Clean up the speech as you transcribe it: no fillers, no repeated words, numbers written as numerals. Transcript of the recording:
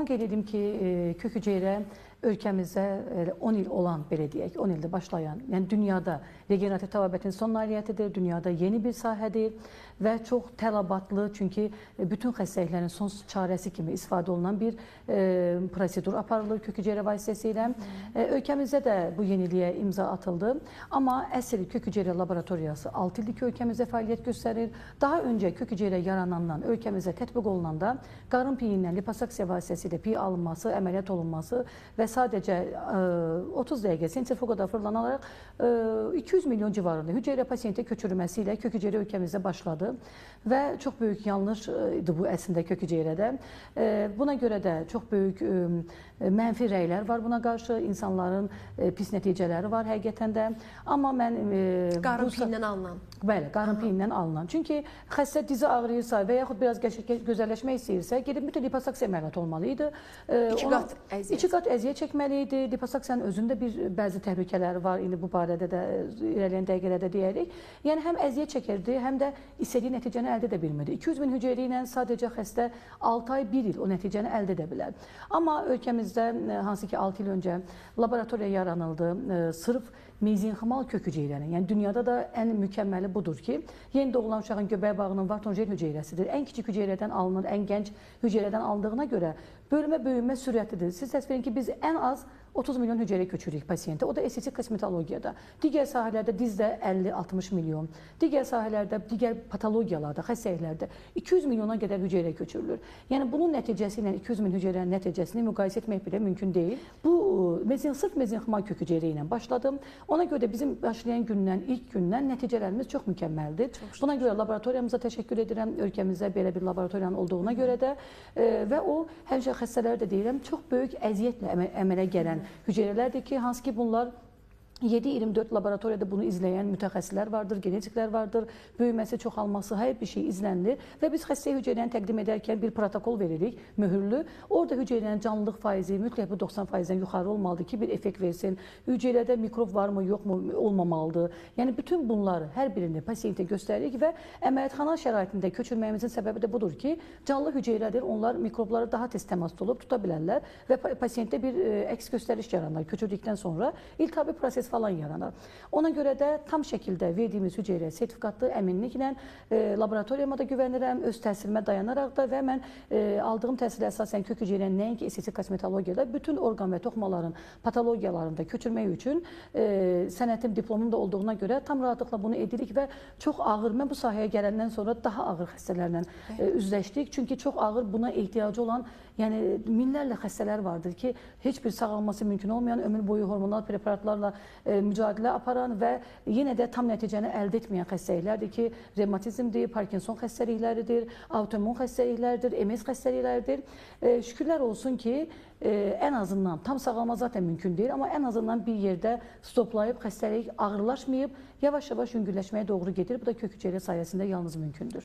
Onu qeyd edim ki, kök hüceyrə ölkəmizdə 10 il olan, belə deyək, 10 ildə başlayan, yəni dünyada regenerativ təvabətin son nailiyyətidir, dünyada yeni bir sahədir və çox tələbatlı, çünki bütün xəstəliklərin son çarəsi kimi istifadə olunan bir prosedur aparılır kök hüceyrə vasitəsilə. Ölkəmizdə də bu yeniliyə imza atıldı, amma əsl kök hüceyrə laboratoriyası 6 ildir ki, ölkəmizdə fəaliyyət göstərir. Daha öncə kök hüceyrə yaranandan ölkəmizdə tətbiq olunanda qarın piyindən liposaksiya vasitəsilə piy alınması, əməliyyat olunması və sadəcə 30 dəqiqə sentrifugada fırlanaraq 200 milyon civarında hüceyrə pasiyentə köçürülməsi ilə kök hüceyrə ölkəmizdə başladı və çox böyük yanlış idi bu əslində kök hüceyrədə. Buna görə də çox böyük mənfi rəylər var buna qarşı, insanların pis nəticələri var həqiqətən də. Amma mən qarın piyindən alınan. Bəli, qarın piyindən alınan. Çünki xəstə dizi ağrıyırsa və yaxud biraz gözəlləşmək istəyirsə, gedib mütləq liposaksiya əməliyyatı olmalı idi. İki qat əziyyət çəkməli idi. Liposaksiyanın özündə bəzi təhlükələri var. İndi bu barədə də irəliyən dəqiqələrdə deyərik. Yəni həm əziyyət çəkirdi, həm də istədiyi nəticəni əldə edə bilmirdi. 200 min hüceyrə ilə sadəcə xəstə 6 ay, 1 il o nəticəni əldə edə bilər. Amma ölkəmizdə hansı ki 6 il öncə laboratoriya yaranıldı, sırf mezenximal kök hüceyrənin, yəni dünyada da ən mükəmməli budur ki, yeni doğulan uşağın göbək bağının Vartonjen hüceyrəsidir. Ən kiçik hüceyrədən alınır, ən gənc hüceyrədən aldığına görə bölmə böyümə sürətidir. Siz təsvir edin ki, biz ən az 30 milyon hüceyrə köçürük pasiyentə. O da estetik kosmetologiyada. Digər sahələrdə dizdə 50-60 milyon, digər sahələrdə, digər patologiyalarda, xəstəliklərdə 200 milyona qədər hüceyrə köçürülür. Yəni bunun nəticəsi ilə 200 min hüceyrənin nəticəsini müqayisə etmək belə mümkün deyil. Bu sırf mezenximal kök hüceyrə ilə başladım. Ona görə də bizim başlayan gündən, ilk gündən nəticələrimiz çox mükəmməldir. Buna görə laboratoriyamıza təşəkkür edirəm. Ölkəmizdə belə bir laboratoriyanın olduğuna görə də və o həmişə xəstələrə də deyirəm, çox böyük əziyyətlə əmələ gələn hüceyrələrdir ki, hansı ki bunlar 7-24 laboratoriyada bunu izləyən mütəxəssislər vardır, genetiklər vardır, böyüməsi, çoxalması, hər bir şey izlənilir və biz xəstəyə hüceyrəni təqdim edərkən bir protokol veririk, möhürlü. Orada hüceyrənin canlılıq faizi mütləq bu 90%-dən yuxarı olmalıdır ki, bir effekt versin. Hüceyrədə mikrob varmı, yoxmu, olmamalıdır. Yəni bütün bunları hər birini pasiyentə göstəririk və əməliyyatxana şəraitində köçürməyimizin səbəbi də budur ki, canlı hüceyrədir, onlar mikrobları daha tez təmasda olub tuta bilərlər və pasiyentdə bir əks göstəriş yaranır. Köçürdükdən sonra iltihabi proses falan yaranır. Ona görə də tam şəkildə verdiyimiz hüceyrə sertifikatlı əminliklə laboratoriyama da güvənirəm, öz təhsilimə dayanaraq da və mən aldığım təhsilə əsasən kök hüceyrənin nəinki estetik kosmetologiyada bütün orqan və toxumaların patologiyalarında köçürmək üçün sənətim, diplomum da olduğuna görə tam rahatlıqla bunu edirik və çox ağır, mən bu sahəyə gələndən sonra daha ağır xəstələrlə üzləşdik. Çünki çox ağır buna ehtiyacı olan, yəni minlərlə xəstələr vardır ki, heç bir sağalması mümkün olmayan, ömür boyu hormonal preparatlarla mücadilə aparan və yenə də tam nəticəni əldə etməyən xəstəliklərdir ki, revmatizmdir, Parkinson xəstəlikləridir, autoimmun xəstəliklərdir, MS xəstəlikləridir. Şükürlər olsun ki, ən azından tam sağalma zaten mümkün deyil, amma ən azından bir yerdə stoplayıb xəstəlik ağırlaşmayıb, yavaş-yavaş yüngülləşməyə doğru gedir. Bu da kök hüceyrə sayəsində yalnız mümkündür.